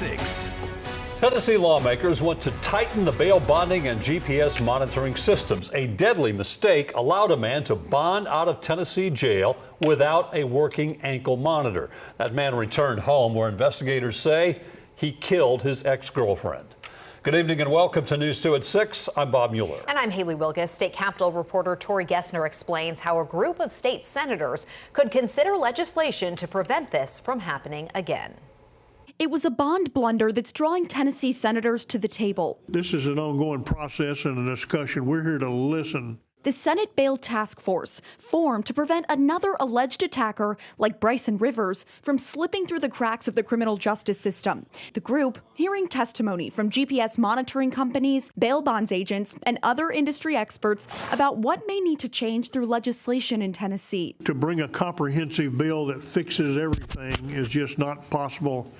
6. Tennessee lawmakers want to tighten the bail bonding and GPS monitoring systems. A deadly mistake allowed a man to bond out of Tennessee jail without a working ankle monitor. That man returned home where investigators say he killed his ex-girlfriend. Good evening and welcome to News 2 at 6. I'm Bob Mueller. And I'm Haley Wilgus. State Capitol reporter Tori Gessner explains how a group of state senators could consider legislation to prevent this from happening again. It was a bond blunder that's drawing Tennessee senators to the table. This is an ongoing process and a discussion. We're here to listen. The Senate Bail Task Force formed to prevent another alleged attacker like Bryson Rivers from slipping through the cracks of the criminal justice system. The group hearing testimony from GPS monitoring companies, bail bonds agents, and other industry experts about what may need to change through legislation in Tennessee. To bring a comprehensive bill that fixes everything is just not possible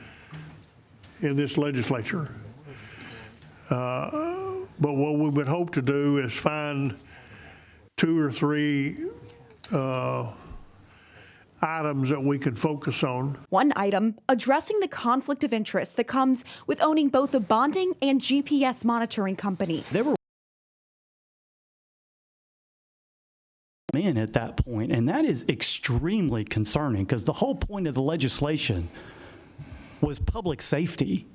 in this legislature. But what we would hope to do is find 2 or 3 items that we can focus on. One item, addressing the conflict of interest that comes with owning both a bonding and GPS monitoring company. There were men at that point, and that is extremely concerning because the whole point of the legislation was public safety,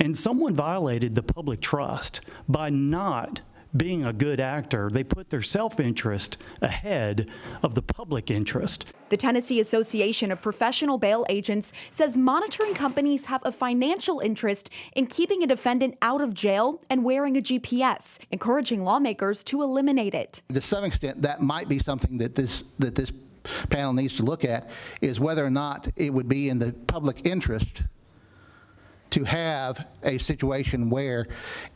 and someone violated the public trust by not being a good actor. They put their self-interest ahead of the public interest. The Tennessee Association of Professional Bail Agents says monitoring companies have a financial interest in keeping a defendant out of jail and wearing a GPS, encouraging lawmakers to eliminate it. To some extent, that might be something that this panel needs to look at, is whether or not it would be in the public interest to have a situation where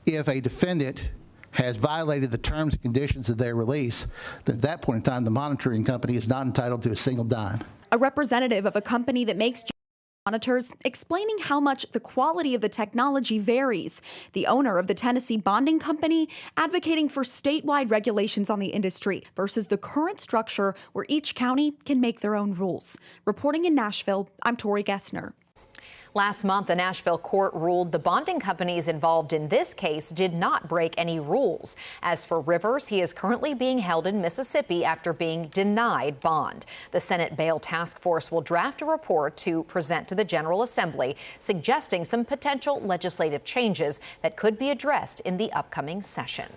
if a defendant has violated the terms and conditions of their release, then at that point in time, the monitoring company is not entitled to a single dime. A representative of a company that makes monitors explaining how much the quality of the technology varies. The owner of the Tennessee Bonding Company advocating for statewide regulations on the industry versus the current structure where each county can make their own rules. Reporting in Nashville, I'm Tori Gessner. Last month, a Nashville court ruled the bonding companies involved in this case did not break any rules. As for Rivers, he is currently being held in Mississippi after being denied bond. The Senate Bail Task Force will draft a report to present to the General Assembly, suggesting some potential legislative changes that could be addressed in the upcoming session.